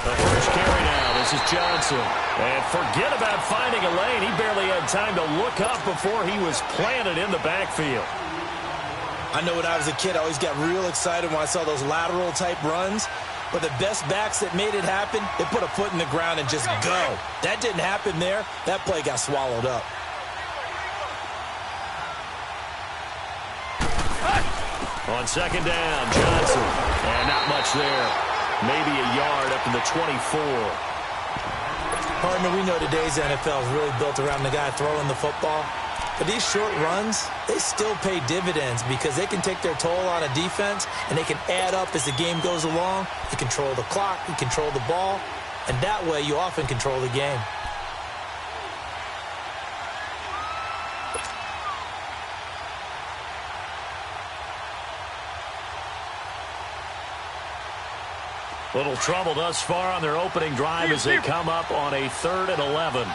The first carry now. This is Johnson. And forget about finding a lane. He barely had time to look up before he was planted in the backfield. I know when I was a kid, I always got real excited when I saw those lateral-type runs. But the best backs that made it happen, they put a foot in the ground and just go. That didn't happen there. That play got swallowed up. On second down, Johnson. And not much there. Maybe a yard up to the 24. Partner, we know today's NFL is really built around the guy throwing the football. But these short runs, they still pay dividends because they can take their toll on a defense and they can add up as the game goes along. You control the clock, you control the ball, and that way you often control the game. Little trouble thus far on their opening drive as they come up on a 3rd and 11.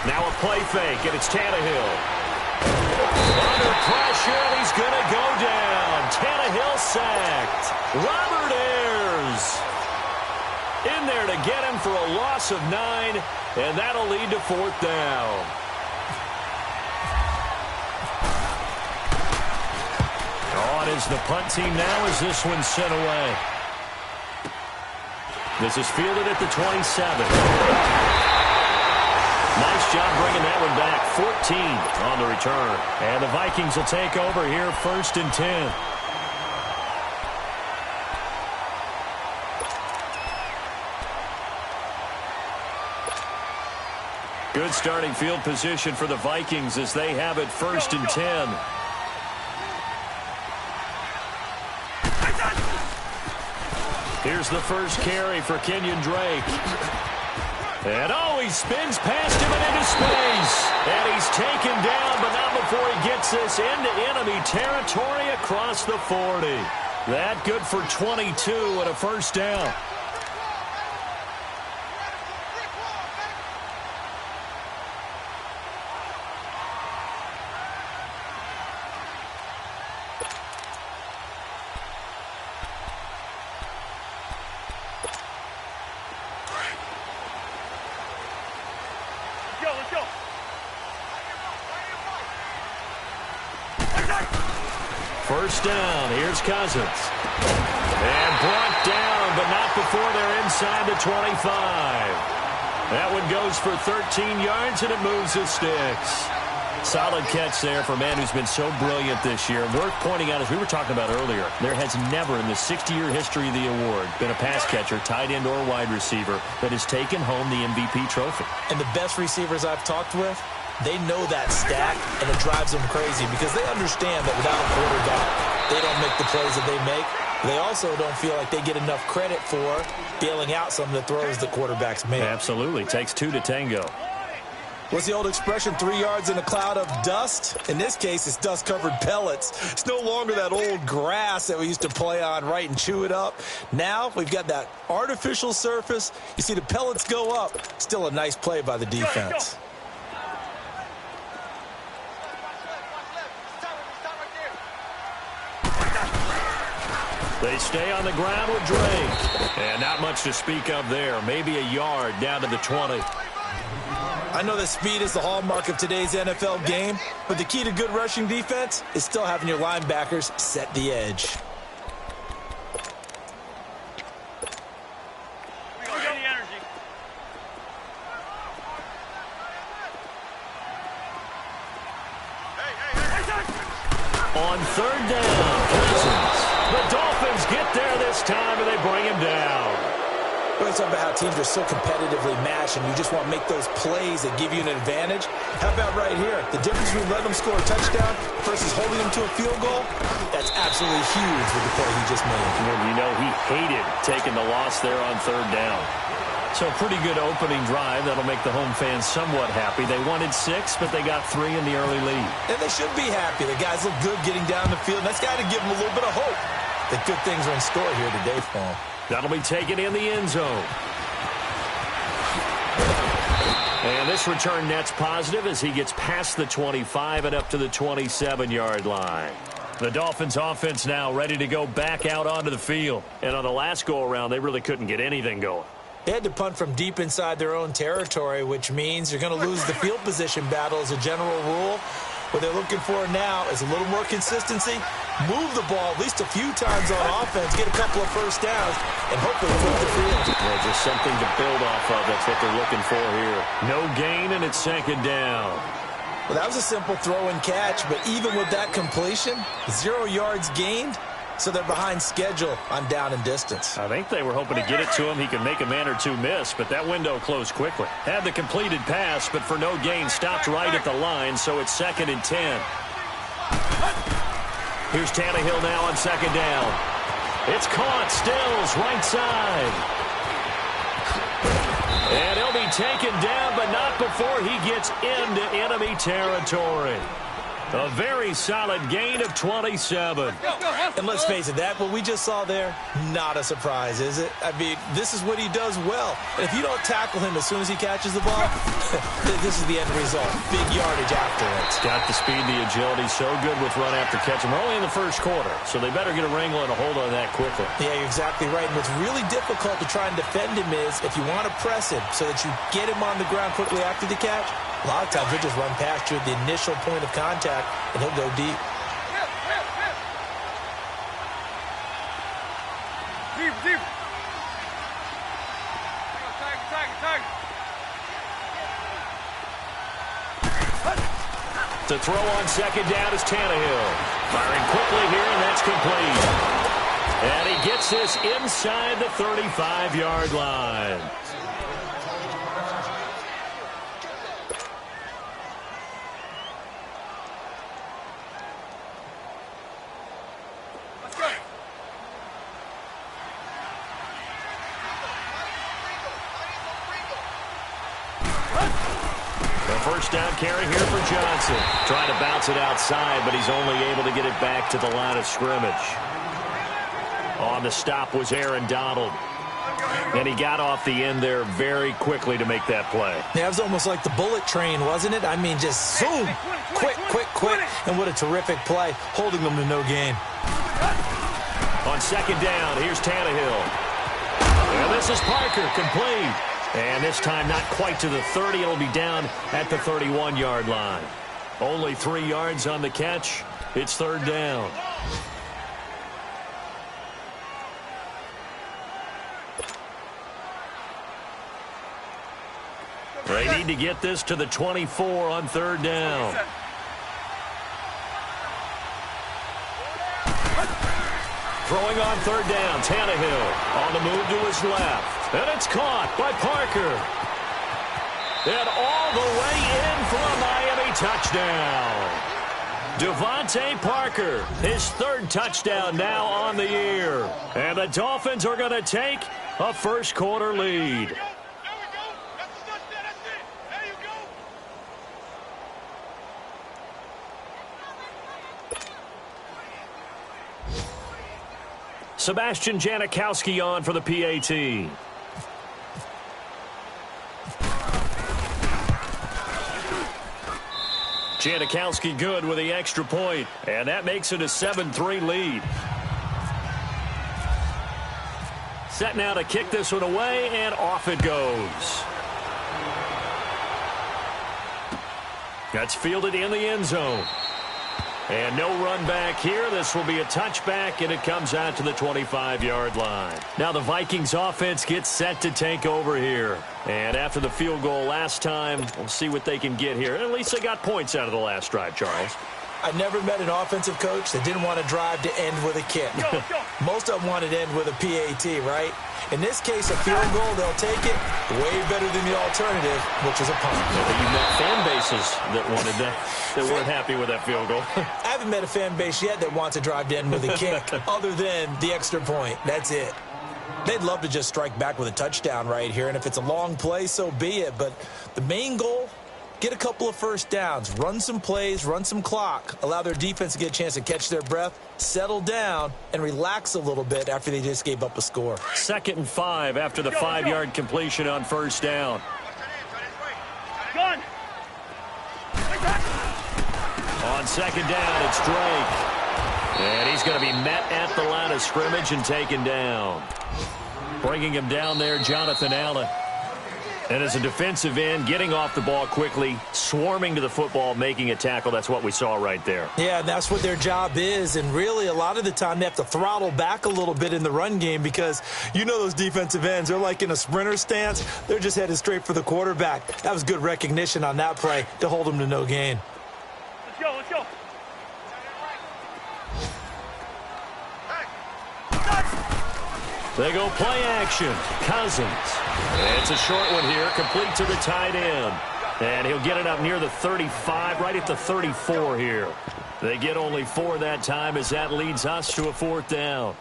Now a play fake, and it's Tannehill. Under pressure, and he's going to go down. Tannehill sacked. Robert Ayers in there to get him for a loss of 9, and that'll lead to 4th down. On is the punt team now as this one's sent away. This is fielded at the 27. Nice job bringing that one back. 14 on the return. And the Vikings will take over here 1st and 10. Good starting field position for the Vikings as they have it 1st and 10. Here's the first carry for Kenyon Drake. And he spins past him and into space. And he's taken down, but not before he gets this into enemy territory across the 40. That good for 22 and a 1st down. First down, here's Cousins. And brought down, but not before they're inside the 25. That one goes for 13 yards, and it moves the sticks. Solid catch there for a man who's been so brilliant this year. Worth pointing out, as we were talking about earlier, there has never in the 60-year history of the award been a pass catcher, tight end, or wide receiver that has taken home the MVP trophy. And the best receivers I've talked with, they know that stat, and it drives them crazy because they understand that without a quarterback, they don't make the plays that they make. They also don't feel like they get enough credit for bailing out some of the throws the quarterbacks make. Absolutely. Takes 2 to tango. What's the old expression, 3 yards in a cloud of dust? In this case, it's dust-covered pellets. It's no longer that old grass that we used to play on, right, and chew it up. Now we've got that artificial surface. You see the pellets go up. Still a nice play by the defense. They stay on the ground with Drake. And not much to speak of there. Maybe a yard down to the 20. I know that speed is the hallmark of today's NFL game, but the key to good rushing defense is still having your linebackers set the edge. On 3rd down, Cousins. The Dolphins get there this time, and they bring him down. We're talking about how teams are so competitively matched, and you just want to make those plays that give you an advantage. How about right here? The difference between letting them score a touchdown versus holding them to a field goal, that's absolutely huge with the play he just made. And you know he hated taking the loss there on 3rd down. So pretty good opening drive. That'll make the home fans somewhat happy. They wanted 6, but they got 3 in the early lead. And they should be happy. The guys look good getting down the field. That's got to give them a little bit of hope that good things are in store here today for them. That'll be taken in the end zone. And this return net's positive as he gets past the 25 and up to the 27-yard line. The Dolphins offense now ready to go back out onto the field. And on the last go-around, they really couldn't get anything going. They had to punt from deep inside their own territory, which means you're going to lose the field position battle as a general rule. What they're looking for now is a little more consistency, move the ball at least a few times on offense, get a couple of first downs, and hopefully flip the field. Yeah, just something to build off of. That's what they're looking for here. No gain, and it's second down. Well, that was a simple throw and catch, but even with that completion, 0 yards gained, so they're behind schedule on down and distance. I think they were hoping to get it to him. He could make a man or two miss, but that window closed quickly. Had the completed pass, but for no gain, stopped right at the line, so it's 2nd and 10. Here's Tannehill now on second down. It's caught. Stills, right side. And he'll be taken down, but not before he gets into enemy territory. A very solid gain of 27. And let's face it, that what we just saw there, not a surprise, is it? I mean, this is what he does well. And if you don't tackle him as soon as he catches the ball, this is the end result. Big yardage after it. Got the speed, the agility, so good with run after catch. And we're only in the first quarter, so they better get a wrangle and a hold on that quickly. Yeah, you're exactly right. And what's really difficult to try and defend him is if you want to press him so that you get him on the ground quickly after the catch, a lot of times he'll just run past you at the initial point of contact, and he'll go deep. Deep. To throw on second down is Tannehill. Firing quickly here, and that's complete. And he gets this inside the 35-yard line. First down carry here for Johnson. Trying to bounce it outside, but he's only able to get it back to the line of scrimmage. On the stop was Aaron Donald. And he got off the end there very quickly to make that play. Yeah, it was almost like the bullet train, wasn't it? I mean, just zoom, quick. And what a terrific play, holding them to no gain. On second down, here's Tannehill. And this is Parker, complete. And this time not quite to the 30. It'll be down at the 31-yard line. Only 3 yards on the catch. It's third down. They need to get this to the 24 on third down. Throwing on third down, Tannehill on the move to his left. And it's caught by Parker. And all the way in for a Miami touchdown. Devontae Parker, his third touchdown now on the year. And the Dolphins are going to take a first quarter lead. Sebastian Janikowski on for the PAT. Janikowski good with the extra point, and that makes it a 7-3 lead. Set now to kick this one away, and off it goes. That's fielded in the end zone. And no run back here. This will be a touchback, and it comes out to the 25-yard line. Now the Vikings offense gets set to take over here. And after the field goal last time, we'll see what they can get here. At least they got points out of the last drive, Charles. I've never met an offensive coach that didn't want to drive to end with a kick. Most of them wanted to end with a PAT, right? In this case, a field goal, they'll take it way better than the alternative, which is a punt. I think you've met fan bases that wanted that weren't happy with that field goal. I haven't met a fan base yet that wants to drive to end with a kick other than the extra point. That's it. They'd love to just strike back with a touchdown right here, and if it's a long play, so be it. But the main goal, get a couple of first downs, run some plays, run some clock, allow their defense to get a chance to catch their breath, settle down, and relax a little bit after they just gave up a score. 2nd and 5 after the 5-yard completion on first down. On second down, it's Drake. And he's going to be met at the line of scrimmage and taken down. Bringing him down there, Jonathan Allen. And as a defensive end, getting off the ball quickly, swarming to the football, making a tackle. That's what we saw right there. Yeah, that's what their job is. And really, a lot of the time, they have to throttle back a little bit in the run game because you know those defensive ends, they're like in a sprinter stance. They're just headed straight for the quarterback. That was good recognition on that play to hold them to no gain. Let's go, let's go. They go play action. Cousins. It's a short one here, complete to the tight end. And he'll get it up near the 35, right at the 34 here. They get only 4 that time as that leads us to a 4th down.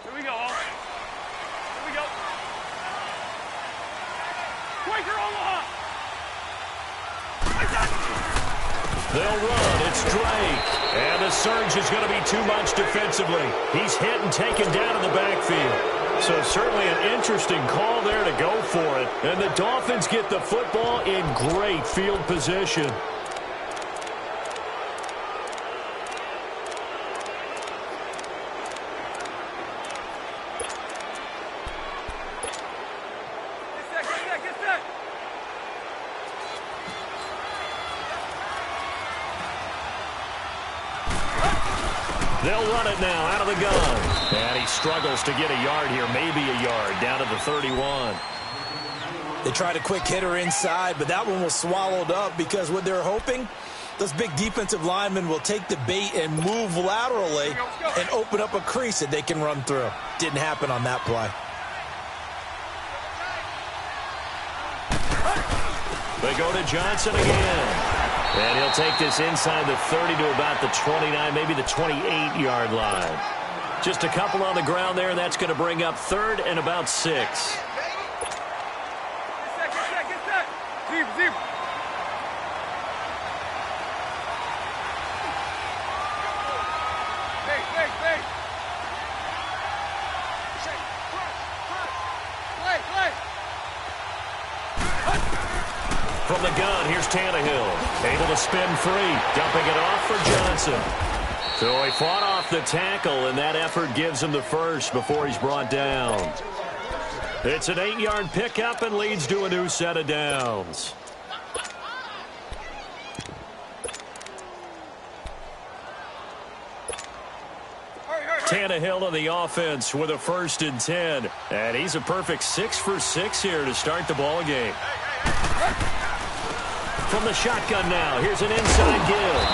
Here we go. Here we go. Quaker Omaha. They'll run. It's Drake. And the surge is going to be too much defensively. He's hit and taken down in the backfield. So certainly an interesting call there to go for it. And the Dolphins get the football in great field position. They'll run it now out of the gun. And he struggles to get a yard here, maybe a yard, down to the 31. They tried a quick hitter inside, but that one was swallowed up because what they're hoping, those big defensive linemen will take the bait and move laterally and open up a crease that they can run through. Didn't happen on that play. They go to Johnson again. And he'll take this inside the 30 to about the 29, maybe the 28-yard line. Just a couple on the ground there, and that's going to bring up 3rd and about 6. Get set. Zip. Hey. Play. From the gun, here's Tannehill. Able to spin free. Dumping it off for Johnson. So he fought off the tackle, and that effort gives him the first before he's brought down. It's an 8-yard pickup and leads to a new set of downs. Tannehill on the offense with a 1st and 10. And he's a perfect 6 for 6 here to start the ball game. From the shotgun now, here's an inside give.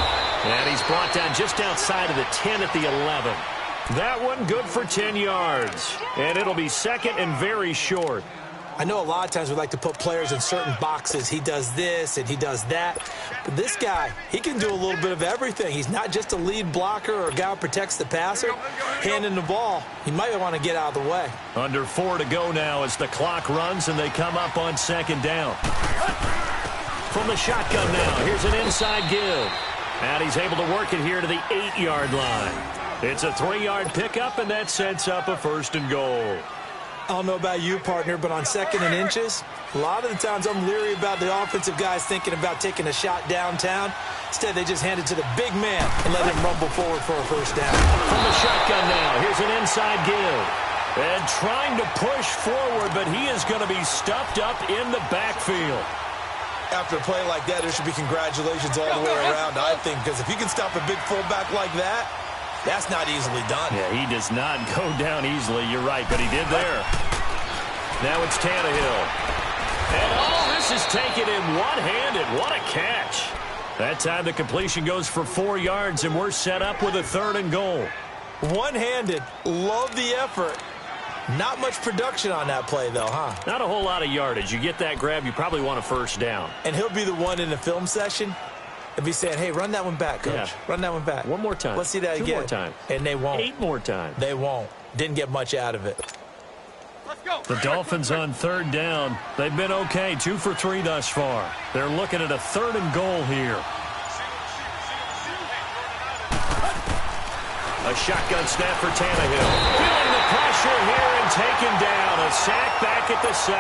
And he's brought down just outside of the 10 at the 11. That one good for 10 yards. And it'll be 2nd and very short. I know a lot of times we like to put players in certain boxes. He does this and he does that. But this guy, he can do a little bit of everything. He's not just a lead blocker or a guy who protects the passer. Handing the ball, he might want to get out of the way. Under 4 to go now as the clock runs and they come up on 2nd down. From the shotgun now, here's an inside give. And he's able to work it here to the 8-yard line. It's a 3-yard pickup, and that sets up a 1st and goal. I don't know about you, partner, but on 2nd and inches, a lot of the times I'm leery about the offensive guys thinking about taking a shot downtown. Instead, they just hand it to the big man and let him rumble forward for a 1st down. From the shotgun now, here's an inside give. And trying to push forward, but he is going to be stuffed up in the backfield. After a play like that, there should be congratulations all the way around, I think, because if you can stop a big fullback like that, that's not easily done. Yeah, he does not go down easily. You're right, but he did there. Now it's Tannehill. And all this is taken in one-handed. What a catch. That time the completion goes for 4 yards, and we're set up with a 3rd and goal. One-handed. Love the effort. Not much production on that play, though, huh? Not a whole lot of yardage. You get that grab, you probably want a 1st down. And he'll be the one in the film session and be saying, hey, run that one back, coach. Yeah. Run that one back. One more time. Let's see that 2 again. more times. And they won't. 8 more times. They won't. Didn't get much out of it. Let's go. The Dolphins on 3rd down. They've been okay, 2 for 3 thus far. They're looking at a 3rd and goal here. A shotgun snap for Tannehill. Feeling the pressure here and taken down. A sack back at the 7.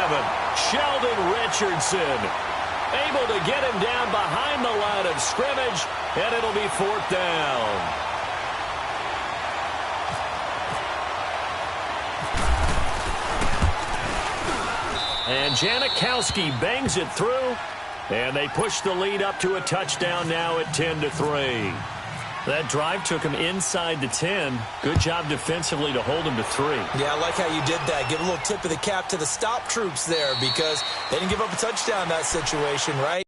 Sheldon Richardson able to get him down behind the line of scrimmage, and it'll be 4th down. And Janikowski bangs it through, and they push the lead up to a touchdown now at 10-3. That drive took him inside the 10. Good job defensively to hold him to 3. Yeah, I like how you did that. Give a little tip of the cap to the stop troops there because they didn't give up a touchdown in that situation, right?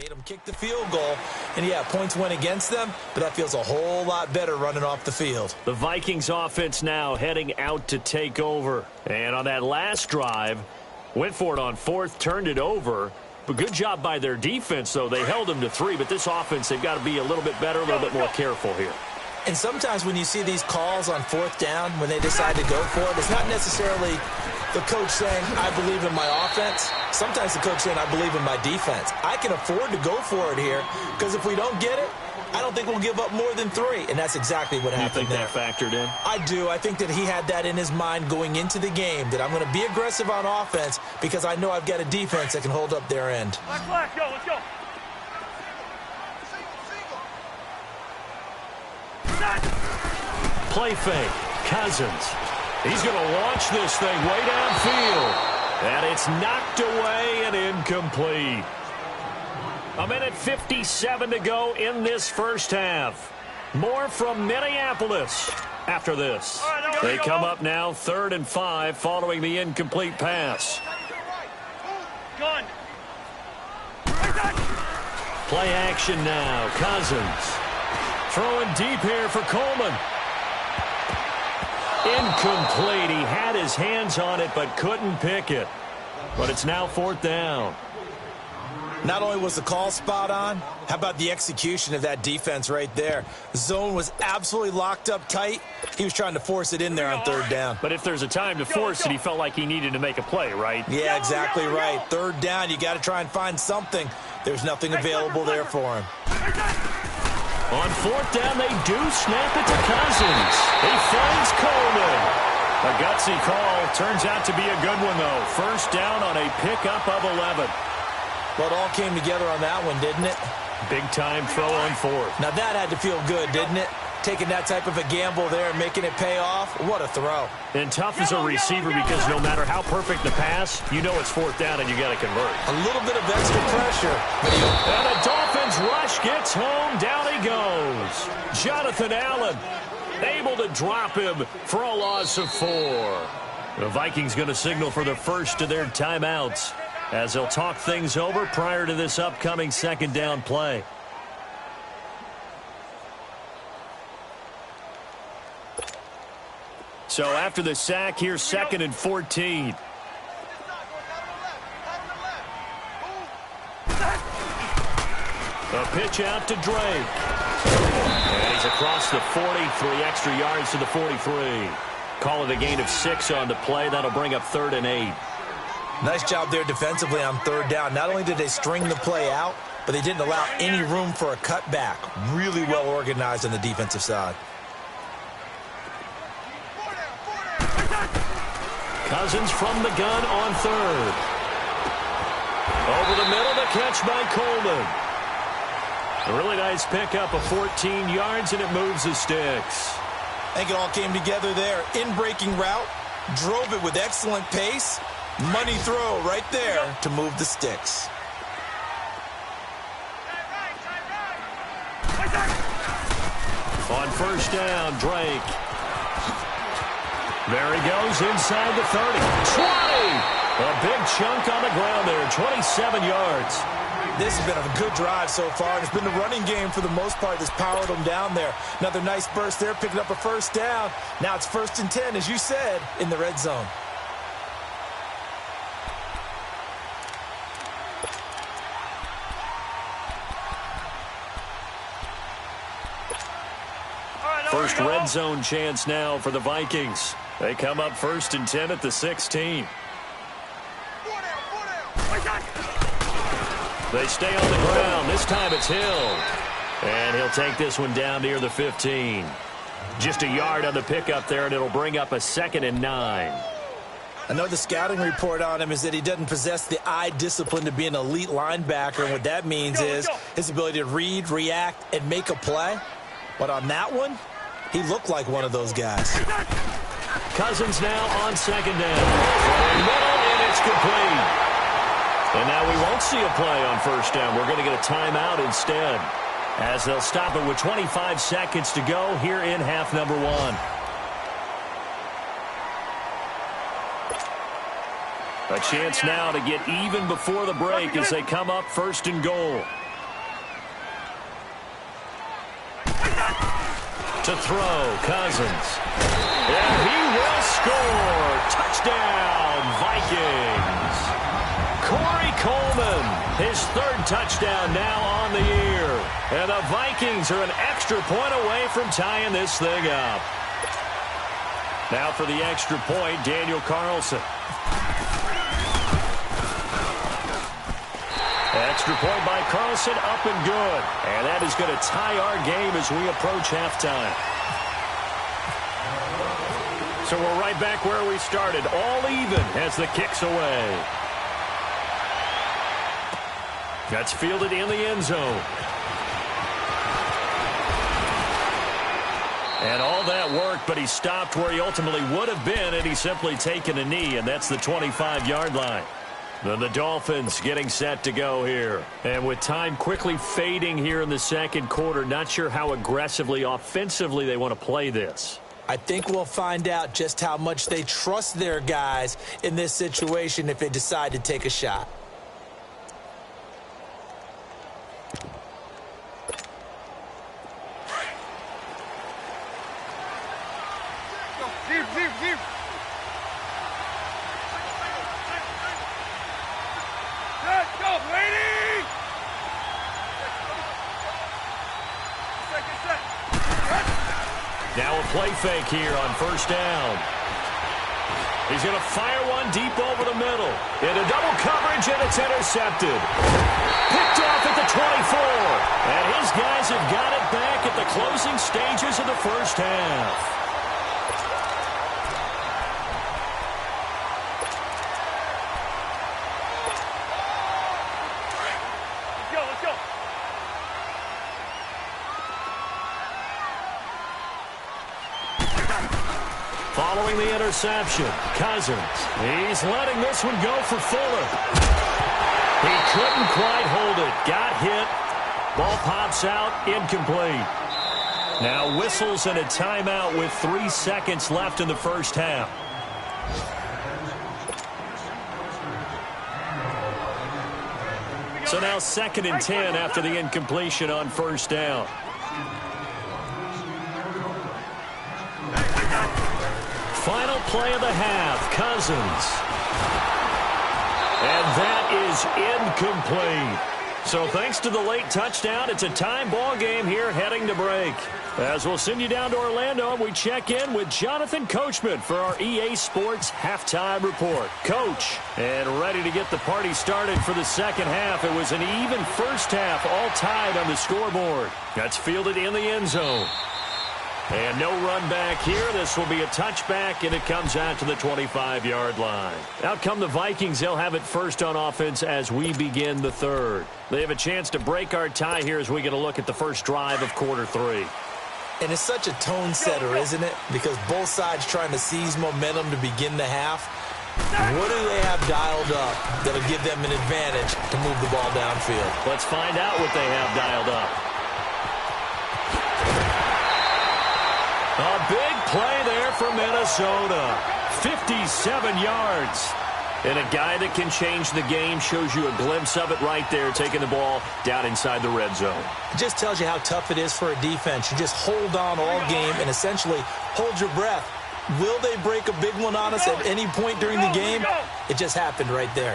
Made them kick the field goal, and yeah, points went against them, but that feels a whole lot better running off the field. The Vikings offense now heading out to take over. And on that last drive, went for it on 4th, turned it over. But good job by their defense, though. They held them to 3, but this offense, they've got to be a little bit better, a little bit more careful here. And sometimes when you see these calls on 4th down, when they decide to go for it, it's not necessarily the coach saying, I believe in my offense. Sometimes the coach saying, I believe in my defense. I can afford to go for it here because if we don't get it, I don't think we'll give up more than 3. And that's exactly what happened there. You think that factored in? I do. I think that he had that in his mind going into the game, that I'm going to be aggressive on offense because I know I've got a defense that can hold up their end. Let's go. Play fake. Cousins. He's going to launch this thing way downfield. And it's knocked away and incomplete. 1:57 to go in this first half. More from Minneapolis after this. They come up now 3rd and 5 following the incomplete pass. Play action now. Cousins. Throwing deep here for Coleman. Incomplete. He had his hands on it but couldn't pick it. But it's now 4th down. Not only was the call spot on, how about the execution of that defense right there? The zone was absolutely locked up tight. He was trying to force it in there on 3rd down. But if there's a time to force it, he felt like he needed to make a play, right? Yeah, exactly right. 3rd down, you got to try and find something. There's nothing available there for him. On 4th down, they do snap it to Cousins. He finds Coleman. A gutsy call. Turns out to be a good one, though. First down on a pickup of 11. Well, it all came together on that one, didn't it? Big-time throw on fourth. Now, that had to feel good, didn't it? Taking that type of a gamble there and making it pay off. What a throw. And tough as a receiver because no matter how perfect the pass, you know it's fourth down and you got to convert. A little bit of extra pressure. And the Dolphins rush gets home. Down he goes. Jonathan Allen able to drop him for a loss of 4. The Vikings going to signal for the first of their timeouts as they'll talk things over prior to this upcoming second down play. So after the sack, here's 2nd and 14. A pitch out to Drake. And he's across the 40, 3 extra yards to the 43. Call it a gain of 6 on the play. That'll bring up 3rd and 8. Nice job there defensively on 3rd down. Not only did they string the play out, but they didn't allow any room for a cutback. Really well organized on the defensive side. Cousins from the gun on 3rd. Over the middle, the catch by Coleman. A really nice pickup of 14 yards, and it moves the sticks. I think it all came together there. In-breaking route, drove it with excellent pace. Money throw right there to move the sticks. On first down, Drake. There he goes inside the 30. 20! A big chunk on the ground there, 27 yards. This has been a good drive so far, and it's been the running game for the most part that's powered them down there. Another nice burst there, picking up a first down. Now it's 1st and 10, as you said, in the red zone. First red zone chance now for the Vikings. They come up 1st and 10 at the 16. They stay on the ground. This time it's Hill. And he'll take this one down near the 15. Just a yard on the pickup there, and it'll bring up a 2nd and 9. I know the scouting report on him is that he doesn't possess the eye discipline to be an elite linebacker. And what that means is his ability to read, react, and make a play. But on that one, he looked like one of those guys. Cousins now on 2nd down. Middle, and it's complete. And now we won't see a play on 1st down. We're going to get a timeout instead, as they'll stop it with 25 seconds to go here in half number 1. A chance now to get even before the break as they come up 1st and goal. To throw, Cousins. And he will score. Touchdown, Vikings. Corey Coleman, his 3rd touchdown now on the year. And the Vikings are an extra point away from tying this thing up. Now for the extra point, Daniel Carlson. Extra point by Carlson, up and good. And that is going to tie our game as we approach halftime. So we're right back where we started, all even as the kick's away. That's fielded in the end zone. And all that worked, but he stopped where he ultimately would have been, and he's simply taken a knee, and that's the 25-yard line. Then the Dolphins getting set to go here. And with time quickly fading here in the second quarter, not sure how aggressively, offensively they want to play this. I think we'll find out just how much they trust their guys in this situation if they decide to take a shot. Deep. Let's go, lady! Second. Now a play fake here on 1st down. He's going to fire one deep over the middle. Into double coverage, and it's intercepted. Picked off at the 24. And his guys have got it back at the closing stages of the first half. Following the interception, Cousins. He's letting this one go for Fuller. He couldn't quite hold it. Got hit. Ball pops out, incomplete. Now whistles and a timeout with 3 seconds left in the first half. So now 2nd and 10 after the incompletion on first down. Final play of the half, Cousins. And that is incomplete. So thanks to the late touchdown, it's a tie ball game here heading to break. As we'll send you down to Orlando, and we check in with Jonathan Coachman for our EA Sports Halftime Report. Coach, and ready to get the party started for the second half. It was an even first half, all tied on the scoreboard. That's fielded in the end zone. And no run back here. This will be a touchback, and it comes out to the 25-yard line. Out come the Vikings. They'll have it first on offense as we begin the third. They have a chance to break our tie here as we get a look at the first drive of quarter 3. And it's such a tone setter, isn't it? Because both sides trying to seize momentum to begin the half. What do they have dialed up that'll give them an advantage to move the ball downfield? Let's find out what they have dialed up. A big play there for Minnesota. 57 yards. And a guy that can change the game, shows you a glimpse of it right there, taking the ball down inside the red zone. It just tells you how tough it is for a defense. You just hold on all game and essentially hold your breath. Will they break a big one on us at any point during the game? It just happened right there.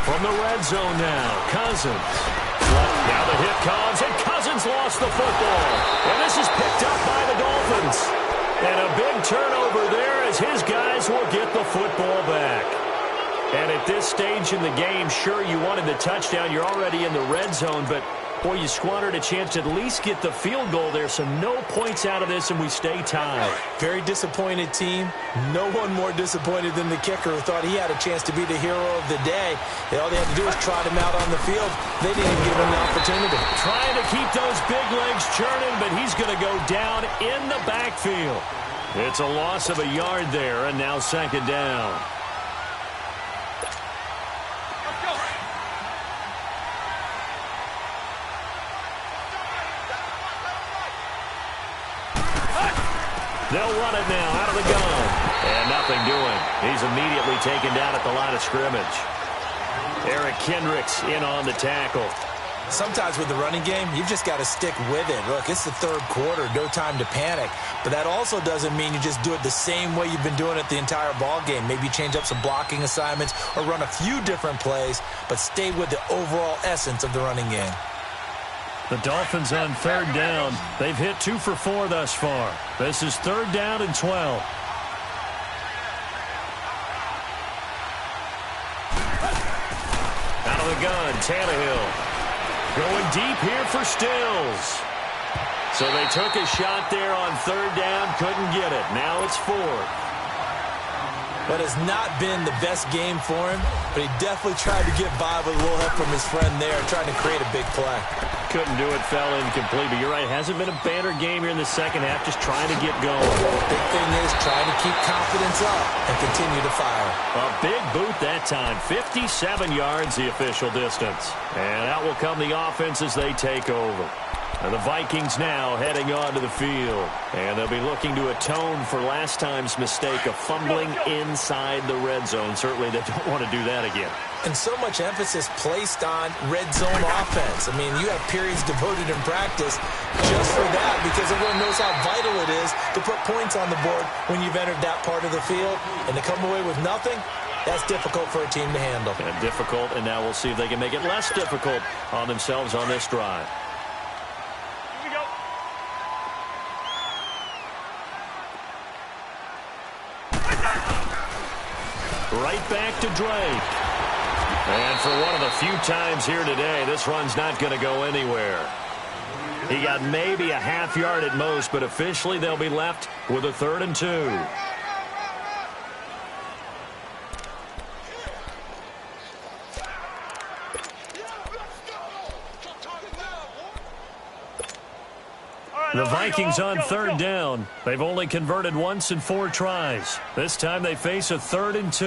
From the red zone now, Cousins. Now the hit comes, and Cousins lost the football. And this is picked up by the Dolphins. And a big turnover there as his guys will get the football back. And at this stage in the game, sure, you wanted the touchdown. You're already in the red zone, but, boy, you squandered a chance to at least get the field goal there. So no points out of this, and we stay tied. Very disappointed team. No one more disappointed than the kicker who thought he had a chance to be the hero of the day. All they had to do was trot him out on the field. They didn't even give him the opportunity. Trying to keep those big legs churning, but he's going to go down in the backfield. It's a loss of a yard there, and now 2nd down. They'll run it now out of the gun. And nothing doing. He's immediately taken down at the line of scrimmage. Eric Kendricks in on the tackle. Sometimes with the running game, you've just got to stick with it. Look, it's the third quarter, no time to panic. But that also doesn't mean you just do it the same way you've been doing it the entire ball game. Maybe change up some blocking assignments or run a few different plays, but stay with the overall essence of the running game. The Dolphins on 3rd down. They've hit 2 for 4 thus far. This is 3rd down and 12. Out of the gun, Tannehill. Going deep here for Stills. So they took a shot there on 3rd down, couldn't get it. Now it's 4th. That has not been the best game for him, but he definitely tried to get by with a little help from his friend there, trying to create a big play. Couldn't do it, fell incomplete, but you're right, it hasn't been a banner game here in the second half, just trying to get going. Big thing is trying to keep confidence up and continue to fire. A big boot that time, 57 yards the official distance. And out will come the offense as they take over. And the Vikings now heading onto the field. And they'll be looking to atone for last time's mistake of fumbling inside the red zone. Certainly they don't want to do that again. And so much emphasis placed on red zone offense. I mean, you have periods devoted in practice just for that because everyone knows how vital it is to put points on the board when you've entered that part of the field. And to come away with nothing, that's difficult for a team to handle. And difficult, and now we'll see if they can make it less difficult on themselves on this drive. Right back to Drake. And for one of the few times here today, this run's not going to go anywhere. He got maybe a half yard at most, but officially they'll be left with a 3rd and 2. The Vikings on third down. They've only converted once in 4 tries. This time they face a 3rd and 2.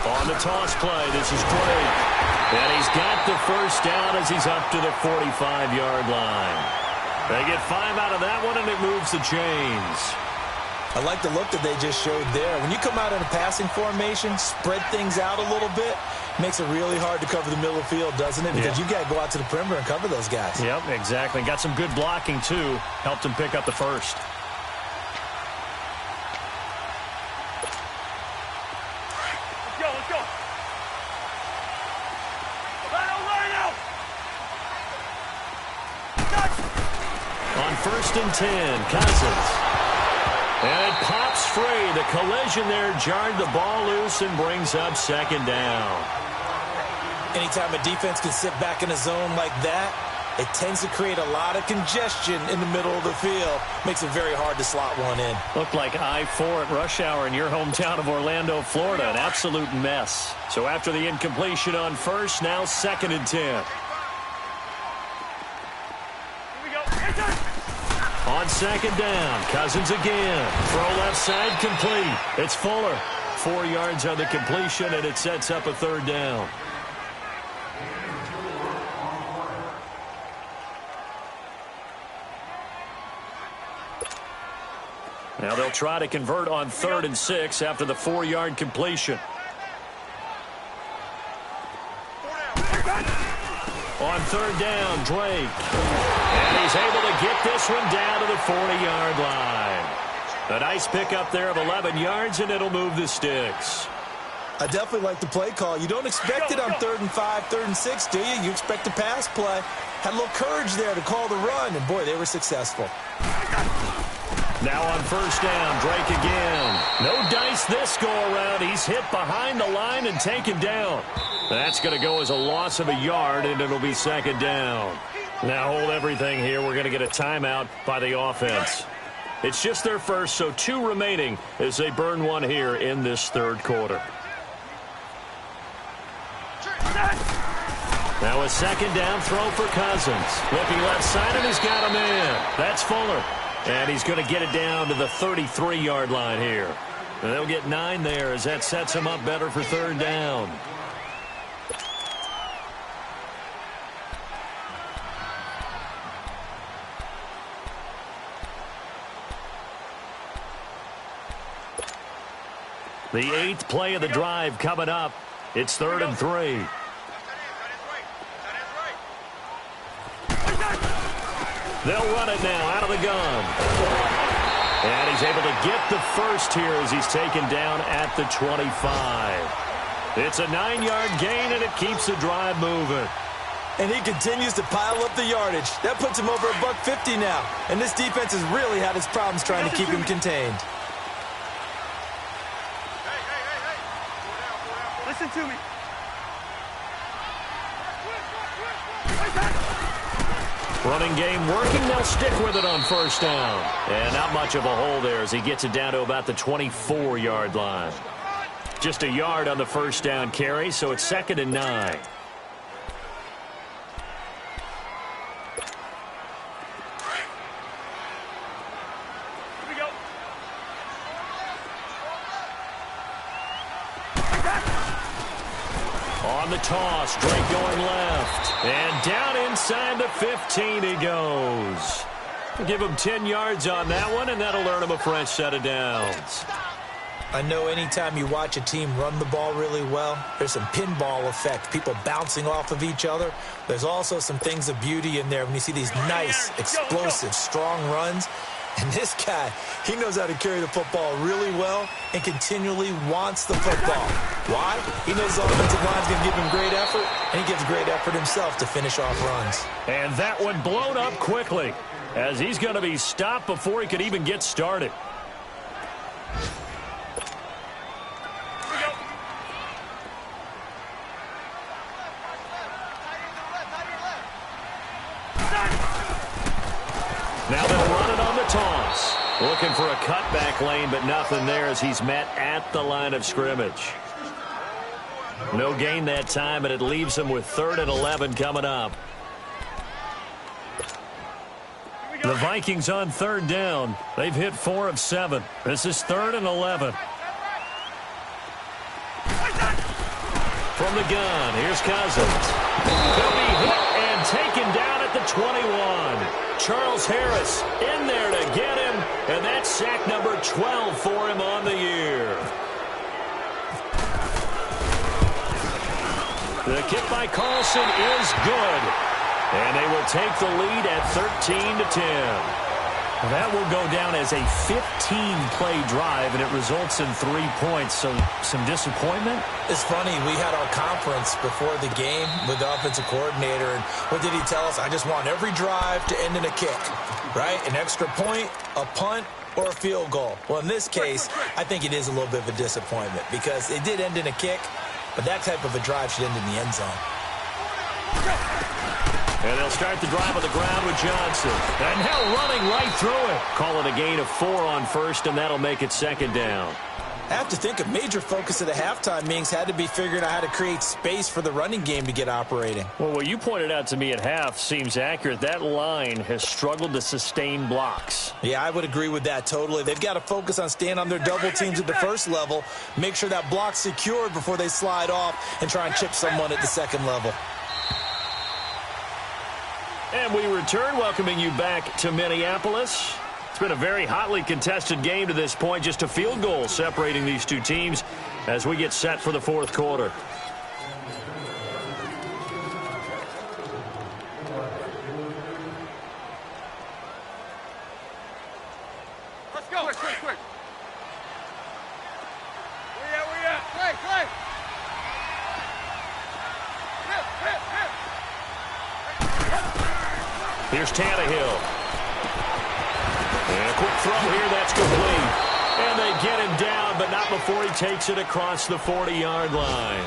On the toss play, this is Drake. And he's got the first down as he's up to the 45-yard line. They get 5 out of that one, and it moves the chains. I like the look that they just showed there. When you come out in a passing formation, spread things out a little bit, makes it really hard to cover the middle of the field, doesn't it? Because you got to go out to the perimeter and cover those guys. Yep, exactly. Got some good blocking, too. Helped him pick up the first. Let's go. Line out. On 1st and 10, Cousins. And it pops free. The collision there jarred the ball loose and brings up 2nd down. Anytime a defense can sit back in a zone like that, it tends to create a lot of congestion in the middle of the field. Makes it very hard to slot one in. Looked like I-4 at rush hour in your hometown of Orlando, Florida. An absolute mess. So after the incompletion on 1st, now 2nd and 10. On 2nd down, Cousins again. Throw left side, complete. It's Fuller. 4 yards on the completion, and it sets up a 3rd down. Now they'll try to convert on 3rd and 6 after the 4-yard completion. On 3rd down, Drake. And he's able to get this one down to the 40-yard line. A nice pickup there of 11 yards, and it'll move the sticks. I definitely like the play call. You don't expect it on 3rd and 5, 3rd and 6, do you? You expect a pass play. Had a little courage there to call the run, and boy, they were successful. Now on 1st down, Drake again. No dice this go-around. He's hit behind the line and taken down. That's going to go as a loss of a yard, and it'll be 2nd down. Now hold everything here. We're going to get a timeout by the offense. It's just their first, so 2 remaining as they burn one here in this 3rd quarter. Now a 2nd down throw for Cousins. Looking left side, and he's got him in. That's Fuller. And he's going to get it down to the 33-yard line here. And they'll get 9 there as that sets him up better for 3rd down. The 8th play of the drive coming up. It's 3rd and 3. They'll run it now out of the gun. And he's able to get the first here as he's taken down at the 25. It's a 9-yard gain, and it keeps the drive moving. And he continues to pile up the yardage. That puts him over $150 now. And this defense has really had its problems trying to keep him contained. Listen to me. Running game working. They'll stick with it on 1st down. And not much of a hole there as he gets it down to about the 24-yard line. Just a yard on the 1st down carry, so it's 2nd and 9. On the toss, Drake going left. And down inside the 15 he goes. We'll give him 10 yards on that one, and that'll earn him a fresh set of downs. I know anytime you watch a team run the ball really well, there's some pinball effect, people bouncing off of each other. There's also some things of beauty in there when you see these nice, explosive, strong runs. And this guy, he knows how to carry the football really well and continually wants the football. Why? He knows the offensive line's going to give him great effort, and he gives great effort himself to finish off runs. And that one blown up quickly as he's going to be stopped before he could even get started. Now they'll run it on the toss. Looking for a cutback lane, but nothing there as he's met at the line of scrimmage. No gain that time, and it leaves him with 3rd and 11 coming up. The Vikings on third down. They've hit 4 of 7. This is 3rd and 11. From the gun, here's Cousins. He'll be hit and taken down at the 21. Charles Harris in there to get him, and that's sack number 12 for him on the year. The kick by Carlson is good, and they will take the lead at 13-10. That will go down as a 15-play drive, and it results in 3 points. So some disappointment? It's funny. We had our conference before the game with the offensive coordinator, and what did he tell us? I just want every drive to end in a kick, right? An extra point, a punt, or a field goal. Well, in this case, I think it is a little bit of a disappointment because it did end in a kick, but that type of a drive should end in the end zone. And they'll start the drive on the ground with Johnson. And now running right through it. Call it a gain of 4 on first, and that'll make it 2nd down. I have to think a major focus of the halftime meetings had to be figuring out how to create space for the running game to get operating. Well, what you pointed out to me at half seems accurate. That line has struggled to sustain blocks. Yeah, I would agree with that totally. They've got to focus on staying on their double teams at the first level, make sure that block's secured before they slide off and try and chip someone at the second level. And we return, welcoming you back to Minneapolis. It's been a very hotly contested game to this point. Just a field goal separating these two teams as we get set for the 4th quarter. Let's go. Quick. Where you at? Play. Hit. Here's Tannehill. And a quick throw here, that's complete. And they get him down, but not before he takes it across the 40-yard line.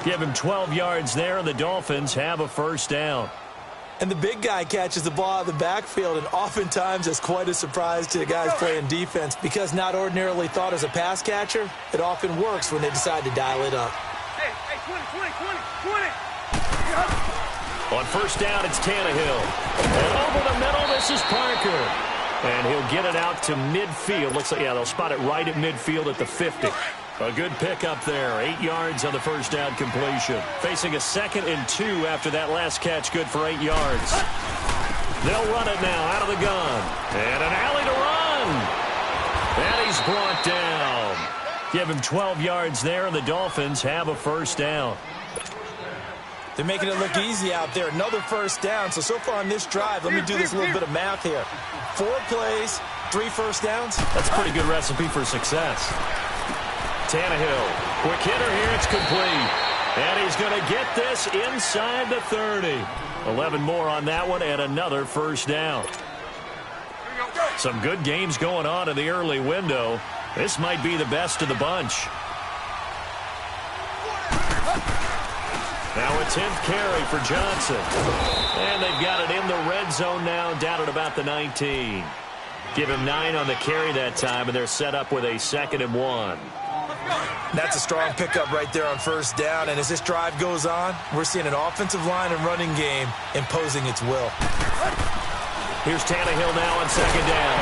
Give him 12 yards there, and the Dolphins have a 1st down. And the big guy catches the ball out of the backfield, and oftentimes it's quite a surprise to the guys playing defense because not ordinarily thought as a pass catcher, it often works when they decide to dial it up. Hey, 20. On 1st down, it's Tannehill. And over the middle, this is Parker. And he'll get it out to midfield. Looks like, yeah, they'll spot it right at midfield at the 50. A good pickup there. 8 yards on the 1st down completion. Facing a 2nd and 2 after that last catch. Good for 8 yards. They'll run it now out of the gun. And an alley to run. And he's brought down. Give him 12 yards there, and the Dolphins have a 1st down. They're making it look easy out there. Another 1st down. So far on this drive, let me do this little bit of math here. 4 plays, 3 1st downs. That's a pretty good recipe for success. Tannehill, quick hitter here, it's complete. And he's going to get this inside the 30. 11 more on that one, and another 1st down. Some good games going on in the early window. This might be the best of the bunch. Now a 10th carry for Johnson. And they've got it in the red zone now, down at about the 19. Give him 9 on the carry that time, and they're set up with a 2nd and 1. That's a strong pickup right there on 1st down, and as this drive goes on, we're seeing an offensive line and running game imposing its will. Here's Tannehill now on 2nd down.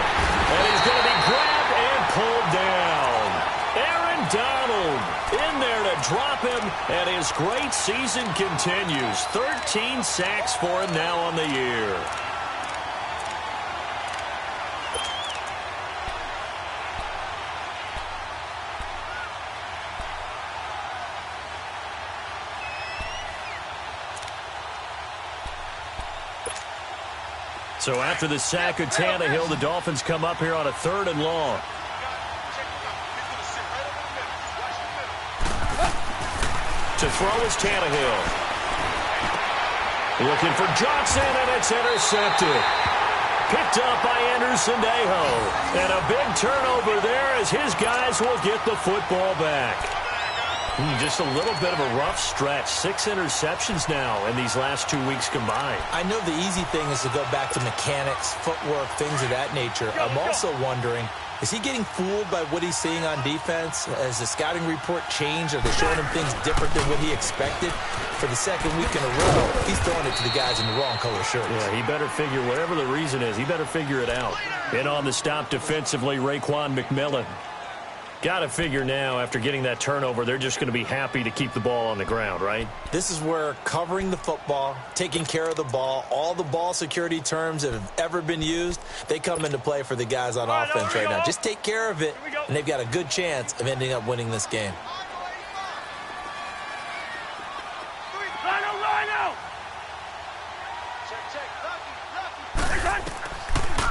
And he's going to be grabbed and pulled down. Aaron Donald in there to drop him, and his great season continues. 13 sacks for him now on the year. So after the sack of Tannehill, the Dolphins come up here on a 3rd and long. To throw is Tannehill. Looking for Johnson, and it's intercepted. Picked up by Anderson-Dejo. And a big turnover there as his guys will get the football back. Just a little bit of a rough stretch. 6 interceptions now in these last 2 weeks combined. I know the easy thing is to go back to mechanics, footwork, things of that nature. I'm also wondering Is he getting fooled by what he's seeing on defense? Has the scouting report changed? Are they showing him things different than what he expected? For the second week in a row, he's throwing it to the guys in the wrong color shirts. Yeah, he better figure, whatever the reason is, he better figure it out. In on the stop defensively, Raekwon McMillan. Got to figure now, after getting that turnover, they're just going to be happy to keep the ball on the ground, right? This is where covering the football, taking care of the ball, all the ball security terms that have ever been used, they come into play for the guys on offense right now. Just take care of it, and they've got a good chance of ending up winning this game.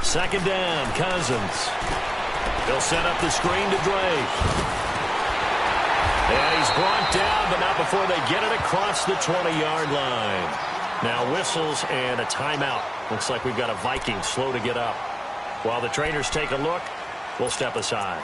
Second down, Cousins. He'll set up the screen to Drake. And he's brought down, but not before they get it across the 20-yard line. Now whistles and a timeout. Looks like we've got a Viking slow to get up. While the trainers take a look, we'll step aside.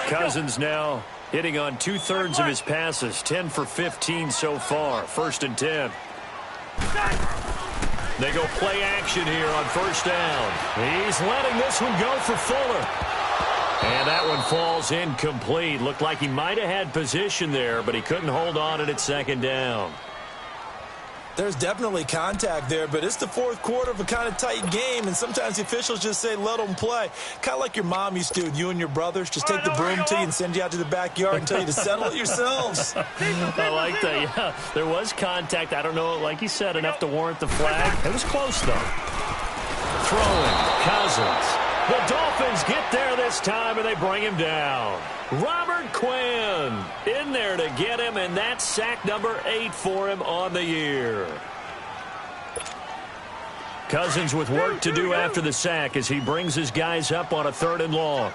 Cousins now hitting on 2/3 of his passes, 10 for 15 so far. 1st and 10. They go play action here on 1st down. He's letting this one go for Fuller. And that one falls incomplete. Looked like he might have had position there, but he couldn't hold on at 2nd down. There's definitely contact there, but it's the 4th quarter of a kind of tight game, and sometimes the officials just say, let them play. Kind of like your mom used to do with you and your brothers. Just take the broom to you and send you out to the backyard and tell you to settle it yourselves. I like that, yeah. There was contact. I don't know, like you said, enough to warrant the flag. It was close, though. Throwing, Cousins. The Dolphins get there this time, and they bring him down. Robert Quinn in there to get him, and that's sack number 8 for him on the year. Cousins with work to do after the sack as he brings his guys up on a 3rd and long.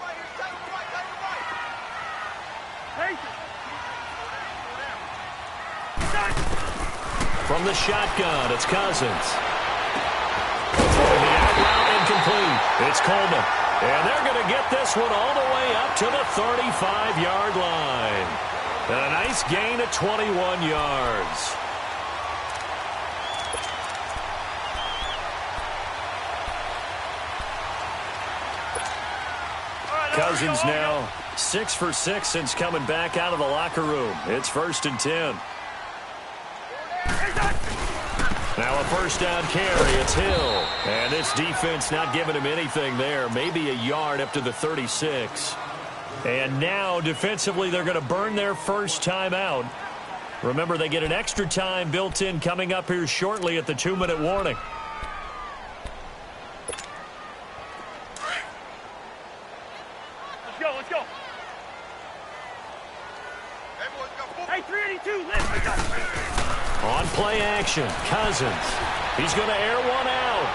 From the shotgun, it's Cousins. Throwing the out route incomplete. It's Coleman. And they're going to get this one all the way up to the 35-yard line. And a nice gain of 21 yards. Cousins now 6 for 6 since coming back out of the locker room. It's 1st and 10. Now a 1st down carry. It's Hill. And this defense not giving him anything there. Maybe a yard up to the 36. And now defensively they're going to burn their first timeout. Remember, they get an extra time built in coming up here shortly at the 2-minute warning. Let's go. Hey, 382, let's go. On play action, Cousins. He's going to air one out.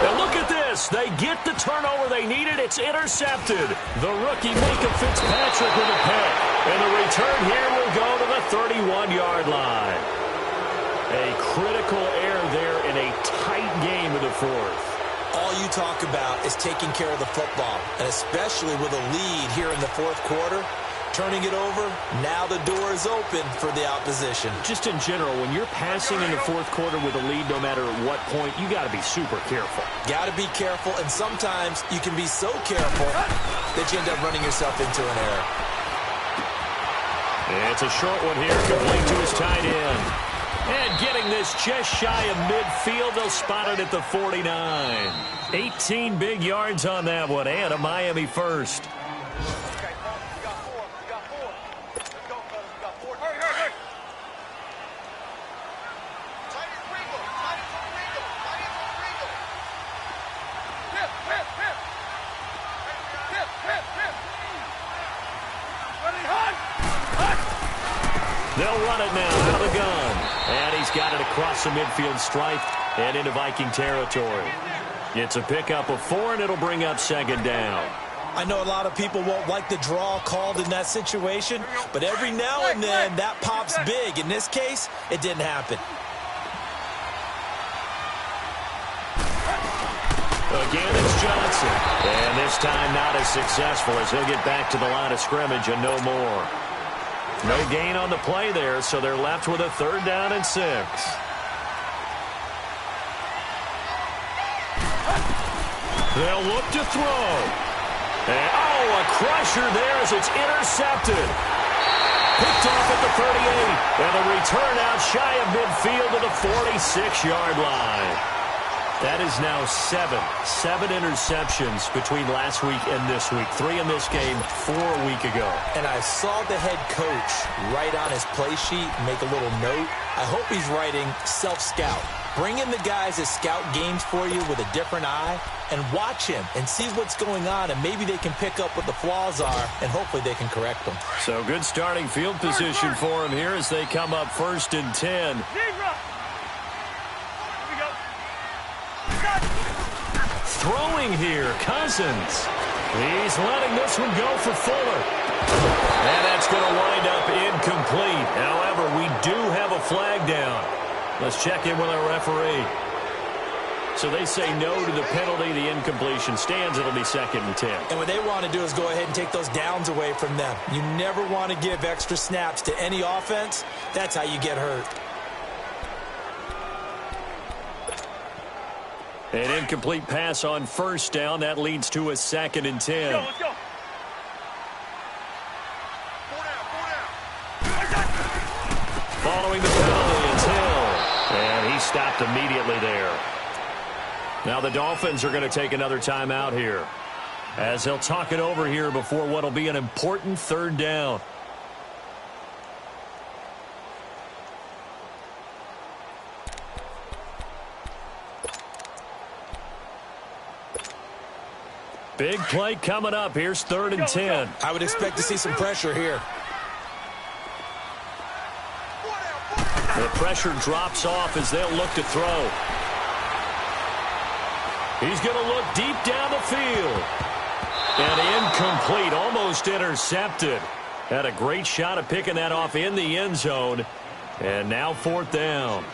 And look at this. They get the turnover they needed. It's intercepted. The rookie, Micah Fitzpatrick, with a pick. And the return here will go to the 31-yard line. A critical error there in a tight game of the 4th. All you talk about is taking care of the football, and especially with a lead here in the 4th quarter. Turning it over, now the door is open for the opposition. Just in general, when you're passing in the 4th quarter with a lead, no matter at what point, you got to be super careful. Got to be careful, and sometimes you can be so careful that you end up running yourself into an error. It's a short one here, complete to his tight end. And getting this just shy of midfield, they'll spot it at the 49. 18 big yards on that one, and a Miami first. They'll run it now out of the gun. And he's got it across the midfield stripe and into Viking territory. It's a pickup of 4, and it'll bring up 2nd down. I know a lot of people won't like the draw called in that situation, but every now and then that pops big. In this case, it didn't happen. Again, it's Johnson. And this time not as successful as he'll get back to the line of scrimmage and no more. No gain on the play there, so they're left with a 3rd down and 6. They'll look to throw. And, a crusher there as it's intercepted. Picked off at the 38. And the return out shy of midfield to the 46-yard line. That is now 7 interceptions between last week and this week. 3 in this game, 4 a week ago. And I saw the head coach write on his play sheet, make a little note. I hope he's writing self-scout. Bring in the guys that scout games for you with a different eye and watch him and see what's going on, and maybe they can pick up what the flaws are, and hopefully they can correct them. So good starting field position for him here as they come up 1st and 10. Throwing here, Cousins. He's letting this one go for Fuller. And that's going to wind up incomplete. However, we do have a flag down. Let's check in with our referee. So they say no to the penalty. The incompletion stands. It'll be 2nd and 10. And what they want to do is go ahead and take those downs away from them. You never want to give extra snaps to any offense. That's how you get hurt. An incomplete pass on 1st down. That leads to a 2nd and 10. Let's go. Following the penalty, it's Hill. And he stopped immediately there. Now the Dolphins are going to take another timeout here, as they'll talk it over here before what will be an important 3rd down. Big play coming up. Here's 3rd and 10. I would expect to see some pressure here. The pressure drops off as they'll look to throw. He's going to look deep down the field. And incomplete, almost intercepted. Had a great shot at picking that off in the end zone. And now 4th down.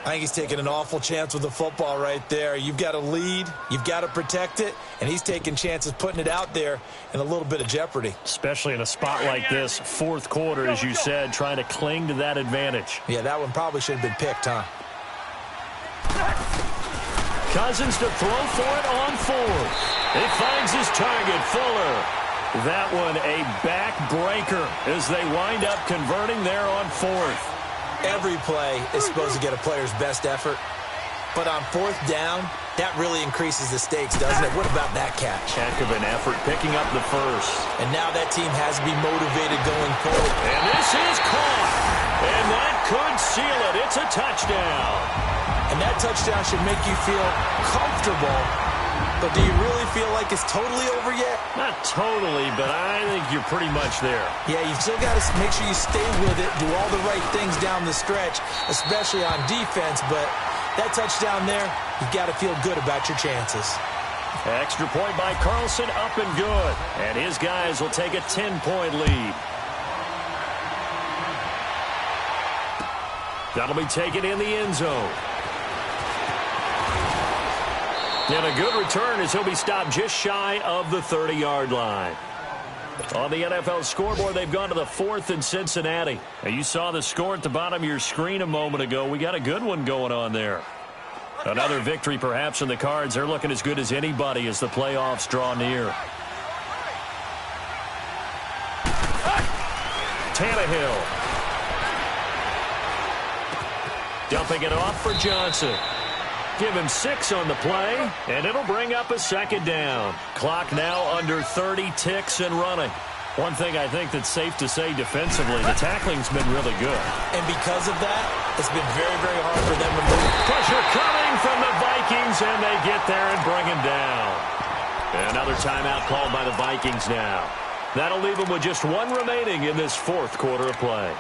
I think he's taking an awful chance with the football right there. You've got to lead, you've got to protect it, and he's taking chances putting it out there in a little bit of jeopardy. Especially in a spot like this, 4th quarter, as you said, trying to cling to that advantage. Yeah, that one probably should have been picked, huh? Cousins to throw for it on 4th. He finds his target, Fuller. That one a backbreaker as they wind up converting there on 4th. Every play is supposed to get a player's best effort, but on 4th down, that really increases the stakes, doesn't it? What about that catch? Heck of an effort picking up the 1st. And now that team has to be motivated going forward. And this is caught. And that could seal it. It's a touchdown. And that touchdown should make you feel comfortable. But do you really feel like it's totally over yet? Not totally, but I think you're pretty much there. Yeah, you've still got to make sure you stay with it, do all the right things down the stretch, especially on defense. But that touchdown there, you've got to feel good about your chances. Extra point by Carlson, up and good. And his guys will take a 10-point lead. That'll be taken in the end zone. And a good return as he'll be stopped just shy of the 30-yard line. On the NFL scoreboard, they've gone to the 4th in Cincinnati. Now, you saw the score at the bottom of your screen a moment ago. We got a good one going on there. Another victory perhaps in the cards. They're looking as good as anybody as the playoffs draw near. Tannehill. Dumping it off for Johnson. Give him 6 on the play, and it'll bring up a 2nd down. Clock now under 30 ticks and running. One thing I think that's safe to say defensively, the tackling's been really good. And because of that, it's been very, very hard for them to move. Pressure coming from the Vikings, and they get there and bring him down. Another timeout called by the Vikings now. That'll leave them with just 1 remaining in this 4th quarter of play.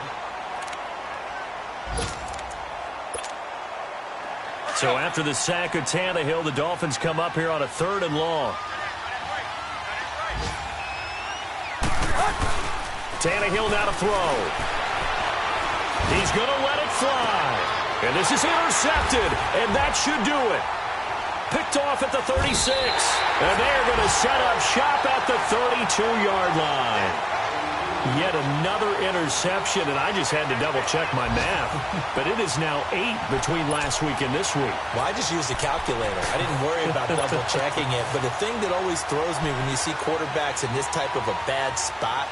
So after the sack of Tannehill, the Dolphins come up here on a 3rd and long. Tannehill now to throw. He's going to let it fly. And this is intercepted, and that should do it. Picked off at the 36. And they're going to set up shop at the 32-yard line. Yet another interception, and I just had to double-check my math. But it is now 8 between last week and this week. Well, I just used a calculator. I didn't worry about double-checking it. But the thing that always throws me when you see quarterbacks in this type of a bad spot,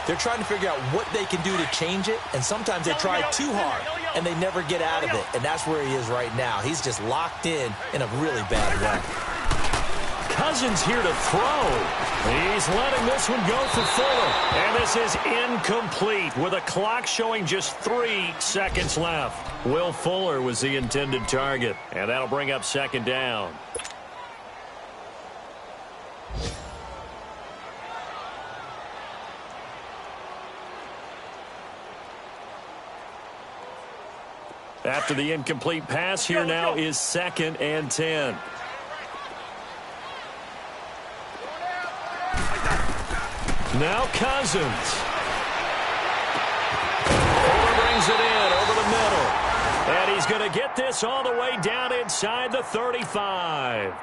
they're trying to figure out what they can do to change it, and sometimes they try too hard, and they never get out of it. And that's where he is right now. He's just locked in a really bad way. Cousins here to throw. He's letting this one go for Fuller. And this is incomplete with a clock showing just 3 seconds left. Will Fuller was the intended target. And that'll bring up second down. After the incomplete pass, here now is 2nd and 10. Now Cousins. Fuller brings it in over the middle. And he's going to get this all the way down inside the 35.